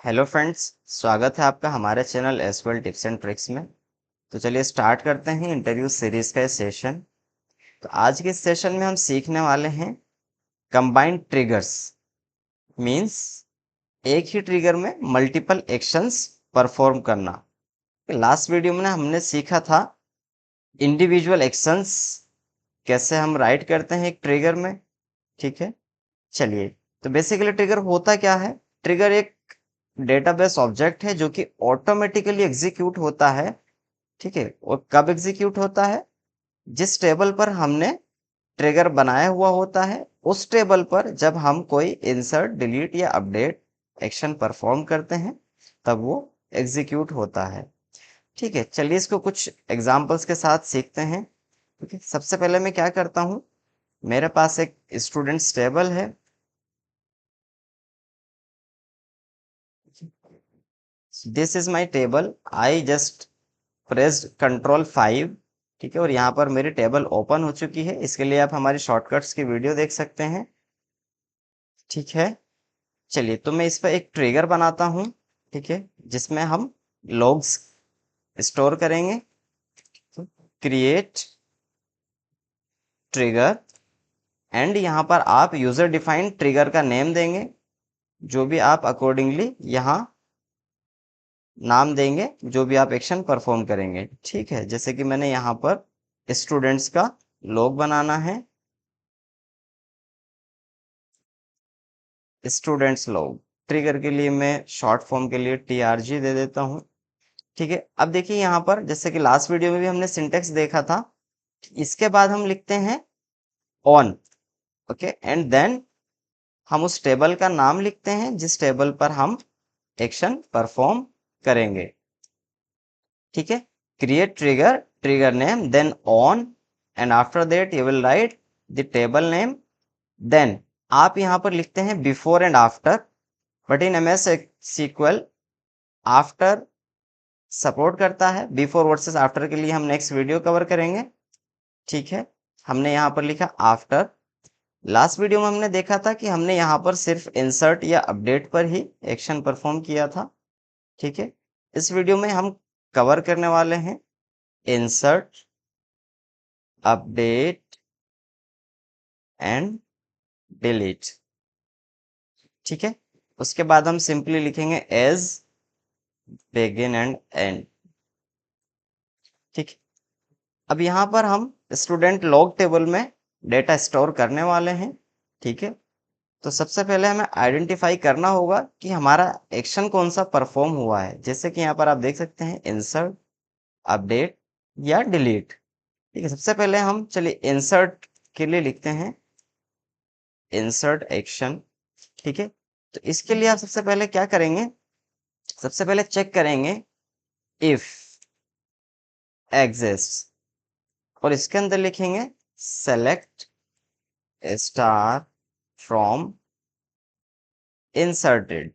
Hello friends, स्वागत है आपका हमारे चैनल एसवेल टिप्स एंड ट्रिक्स में। तो चलिए स्टार्ट करते हैं इंटरव्यू सीरीज का सेशन। तो आज के सेशन में हम सीखने वाले हैं कंबाइंड ट्रिगर्स। मींस एक ही ट्रिगर में मल्टीपल एक्शंस परफॉर्म करना। लास्ट वीडियो में हमने सीखा था इंडिविजुअल एक्शंस कैसे हम राइट करते हैं एक ट्रिगर में। ठीक है, चलिए। तो बेसिकली ट्रिगर होता क्या है? ट्रिगर एक डेटाबेस ऑब्जेक्ट है जो कि ऑटोमेटिकली एग्जीक्यूट होता है। ठीक है, और कब एग्जीक्यूट होता है? जिस टेबल पर हमने ट्रिगर बनाया हुआ होता है उस टेबल पर जब हम कोई इंसर्ट, डिलीट या अपडेट एक्शन परफॉर्म करते हैं तब वो एग्जीक्यूट होता है। ठीक है, चलिए इसको कुछ एग्जांपल्स के साथ सीखते हैं। ठीक है, सबसे पहले मैं क्या करता हूँ, मेरे पास एक स्टूडेंट्स टेबल है। This is my table, I just pressed Ctrl 5। ठीक है, और यहाँ पर मेरी टेबल ओपन हो चुकी है। इसके लिए आप हमारी शॉर्टकट्स की वीडियो देख सकते हैं। ठीक है, चलिए तो मैं इस पर एक ट्रिगर बनाता हूँ। ठीक है, जिसमें हम लॉग्स स्टोर करेंगे। क्रिएट ट्रिगर, एंड यहाँ पर आप यूजर डिफाइंड ट्रिगर का नेम देंगे, जो भी आप अकॉर्डिंगली यहाँ नाम देंगे, जो भी आप एक्शन परफॉर्म करेंगे। ठीक है, जैसे कि मैंने यहाँ पर स्टूडेंट्स का लॉग बनाना है, स्टूडेंट्स लॉग। ट्रिगर के लिए मैं शॉर्ट फॉर्म के लिए TRG दे देता हूँ। ठीक है, अब देखिए यहाँ पर जैसे कि लास्ट वीडियो में भी हमने सिंटेक्स देखा था, इसके बाद हम लिखते हैं ऑन। ओके, एंड देन हम उस टेबल का नाम लिखते हैं जिस टेबल पर हम एक्शन परफॉर्म करेंगे। ठीक है, create trigger, trigger name, then on, and after that you will write the table name. Then आप यहाँ पर लिखते हैं before and after, but in MS SQL after support करता है। बिफोर वर्सेस आफ्टर के लिए हम नेक्स्ट वीडियो कवर करेंगे। ठीक है, हमने यहाँ पर लिखा आफ्टर। लास्ट वीडियो में हमने देखा था कि हमने यहाँ पर सिर्फ इंसर्ट या अपडेट पर ही एक्शन परफॉर्म किया था। ठीक है, इस वीडियो में हम कवर करने वाले हैं इंसर्ट, अपडेट एंड डिलीट। ठीक है, उसके बाद हम सिंपली लिखेंगे एज बिगिन एंड एंड। ठीक है, अब यहाँ पर हम स्टूडेंट लॉग टेबल में डेटा स्टोर करने वाले हैं। ठीक है, तो सबसे पहले हमें आइडेंटिफाई करना होगा कि हमारा एक्शन कौन सा परफॉर्म हुआ है। जैसे कि यहाँ पर आप देख सकते हैं इंसर्ट, अपडेट या डिलीट। ठीक है, सबसे पहले हम चलिए इंसर्ट के लिए लिखते हैं इंसर्ट एक्शन। ठीक है, तो इसके लिए आप सबसे पहले क्या करेंगे, सबसे पहले चेक करेंगे इफ एग्जिस्ट, और इसके अंदर लिखेंगे सेलेक्ट स्टार फ्रॉम इंसर्टेड।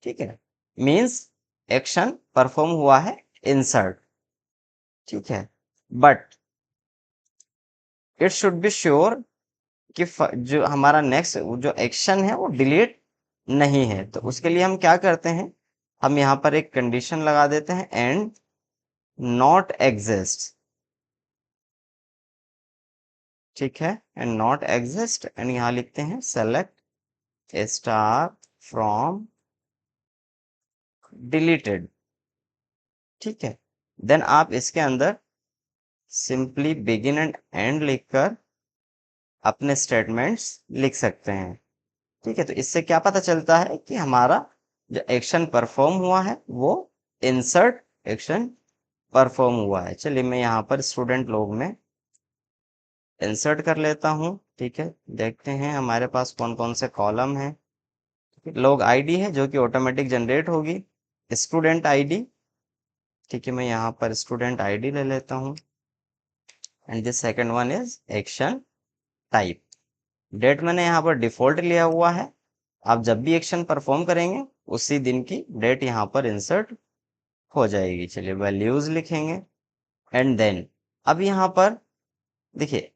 ठीक है, मींस एक्शन परफॉर्म हुआ है इंसर्ट। ठीक है, but it should be sure कि जो हमारा नेक्स्ट जो एक्शन है वो डिलीट नहीं है। तो उसके लिए हम क्या करते हैं, हम यहाँ पर एक कंडीशन लगा देते हैं एंड नॉट एग्जिस्ट। ठीक है, एंड नॉट एग्जिस्ट, एंड यहाँ लिखते हैं सेलेक्ट स्टार फ्रॉम डिलीटेड। ठीक है, देन आप इसके अंदर सिंपली बिगिन एंड एंड लिखकर अपने स्टेटमेंट्स लिख सकते हैं। ठीक है, तो इससे क्या पता चलता है कि हमारा जो एक्शन परफॉर्म हुआ है वो इंसर्ट एक्शन परफॉर्म हुआ है। चलिए मैं यहाँ पर स्टूडेंट लोग में इंसर्ट कर लेता हूँ। ठीक है, देखते हैं हमारे पास कौन कौन से कॉलम है। लोग आईडी है जो कि ऑटोमेटिक जनरेट होगी, स्टूडेंट आईडी। ठीक है, मैं यहाँ पर स्टूडेंट आईडी ले लेता हूँ, and this second one is action type. Date मैंने यहाँ पर डिफॉल्ट लिया हुआ है, आप जब भी एक्शन परफॉर्म करेंगे उसी दिन की डेट यहाँ पर इंसर्ट हो जाएगी। चलिए वैल्यूज लिखेंगे, एंड देन अब यहाँ पर देखिए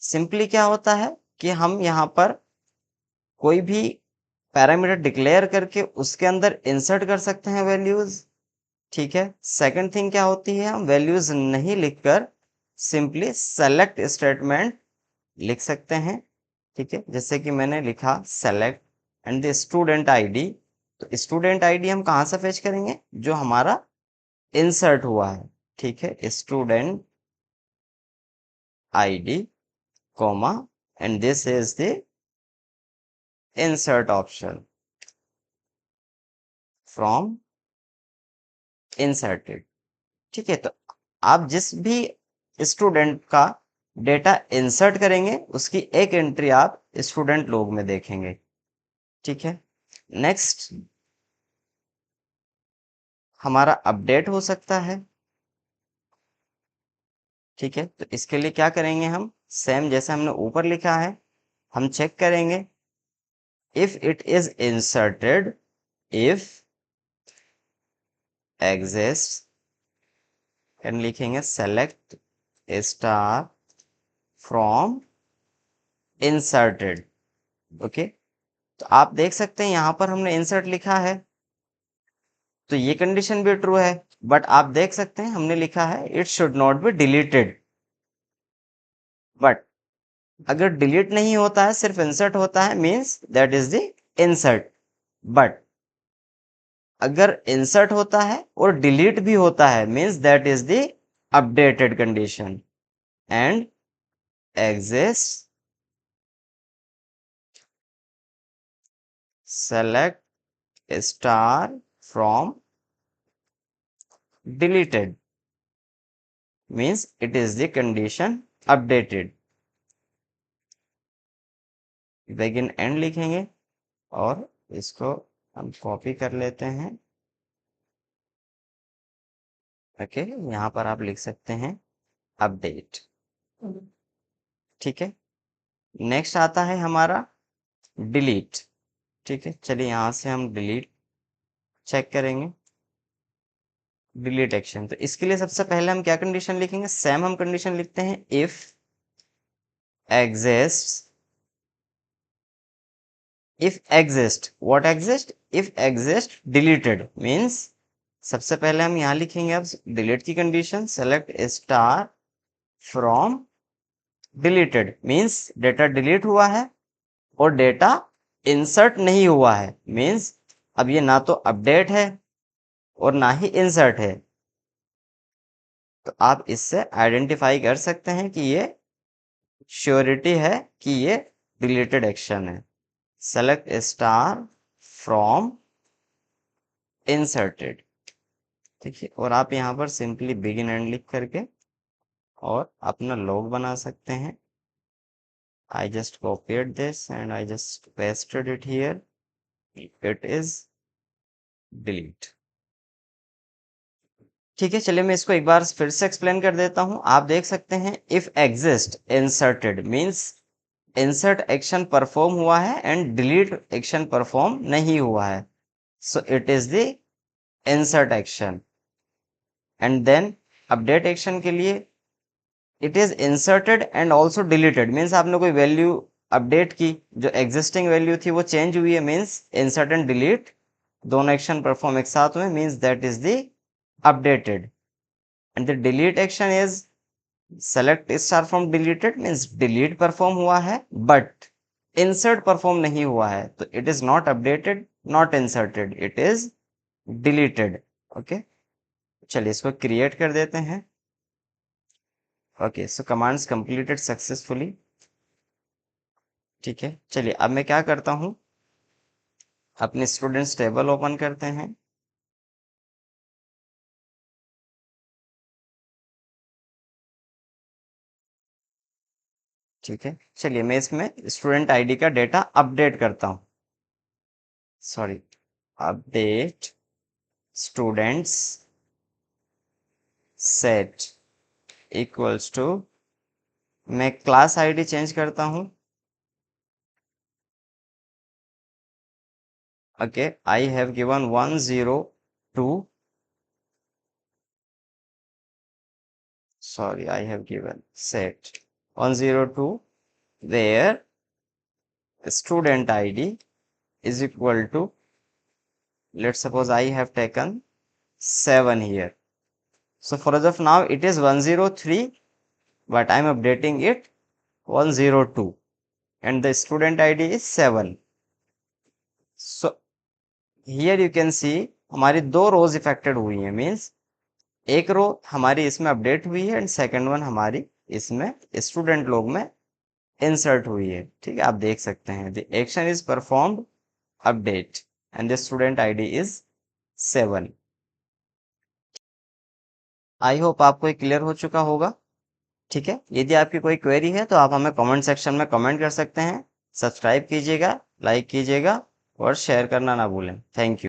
सिंपली क्या होता है कि हम यहाँ पर कोई भी पैरामीटर डिक्लेयर करके उसके अंदर इंसर्ट कर सकते हैं वैल्यूज। ठीक है, सेकंड थिंग क्या होती है, हम वैल्यूज नहीं लिखकर सिंपली सेलेक्ट स्टेटमेंट लिख सकते हैं। ठीक है, जैसे कि मैंने लिखा select and the student ID. तो स्टूडेंट आईडी हम कहाँ से फेच करेंगे, जो हमारा इंसर्ट हुआ है। ठीक है, student ID comma and this is the insert option from inserted. ठीक है, तो आप जिस भी स्टूडेंट का डेटा इंसर्ट करेंगे उसकी एक एंट्री आप स्टूडेंट लोग में देखेंगे। ठीक है, नेक्स्ट हमारा अपडेट हो सकता है। ठीक है, तो इसके लिए क्या करेंगे, हम सेम जैसे हमने ऊपर लिखा है, हम चेक करेंगे if it is inserted, if exist and लिखेंगे select star from inserted. Okay, तो आप देख सकते हैं यहां पर हमने इंसर्ट लिखा है, तो ये कंडीशन भी ट्रू है। बट आप देख सकते हैं हमने लिखा है it should not be deleted. But अगर डिलीट नहीं होता है, सिर्फ इंसर्ट होता है, means that is the insert. But अगर इंसर्ट होता है और डिलीट भी होता है, means that is the updated condition. And exist select star from deleted means it is the condition updated. Begin and लिखेंगे और इसको हम कॉपी कर लेते हैं। ओके, यहाँ पर आप लिख सकते हैं अपडेट। ठीक है, नेक्स्ट आता है हमारा डिलीट। ठीक है, चलिए यहाँ से हम डिलीट चेक करेंगे, डिलीट एक्शन। तो इसके लिए सबसे पहले हम क्या कंडीशन लिखेंगे, सेम हम कंडीशन लिखते हैं if exist, if exist what exist, if exist deleted means सबसे पहले हम यहाँ लिखेंगे अब डिलीट की condition, select star from deleted means data delete हुआ है और डेटा इंसर्ट नहीं हुआ है, मीन्स अब ये ना तो अपडेट है और ना ही इंसर्ट है। तो आप इससे आइडेंटिफाई कर सकते हैं कि ये श्योरिटी है कि ये डिलीटेड एक्शन है। Select star from inserted. ठीक है, और आप यहाँ पर सिंपली बिगिन एंड लिख करके और अपना लॉग बना सकते हैं। I just copied this and I just pasted it here. It is delete. ठीक है, चलिए मैं इसको एक बार फिर से एक्सप्लेन कर देता हूं। आप देख सकते हैं if exist inserted means insert action perform हुआ है एंड डिलीट एक्शन परफॉर्म नहीं हुआ है, so it is the insert action. And then update action के लिए it is inserted and also deleted means आपने कोई वैल्यू अपडेट की, जो एग्जिस्टिंग वैल्यू थी वो चेंज हुई है, मीन्स इंसर्ट एंड डिलीट दोनों एक्शन परफॉर्म एक साथ हुए, means that is the updated. And the delete action is select star from deleted means delete perform हुआ है बट इंसर्ट परफॉर्म नहीं हुआ है, तो it is not updated not inserted, it is deleted. Okay, चलिए इसको क्रिएट कर देते हैं। ओके, सो कमांड्स कंप्लीटेड सक्सेसफुली। ठीक है, चलिए अब मैं क्या करता हूँ, अपने स्टूडेंट्स टेबल ओपन करते हैं। ठीक है, चलिए मैं इसमें स्टूडेंट आईडी का डेटा अपडेट करता हूँ। Sorry, update students set equals to, मैं क्लास आईडी चेंज करता हूँ। Okay, I have given 102, sorry I have given set 102 where student ID is equal to, let's suppose I have taken 7 here. So for as of now it is 103, but I'm updating it 102 and the student ID is 7. So here you can see हमारी 2 रोज affected हुई हैं, means एक रो हमारी इसमें update हुई है and second one हमारी इसमें स्टूडेंट लोग में इंसर्ट हुई है। ठीक है, आप देख सकते हैं the action is performed update and the student ID is 7। I hope आपको ये क्लियर हो चुका होगा। ठीक है, यदि आपकी कोई क्वेरी है तो आप हमें कमेंट सेक्शन में कमेंट कर सकते हैं। सब्सक्राइब कीजिएगा, लाइक कीजिएगा और शेयर करना ना भूलें। Thank you.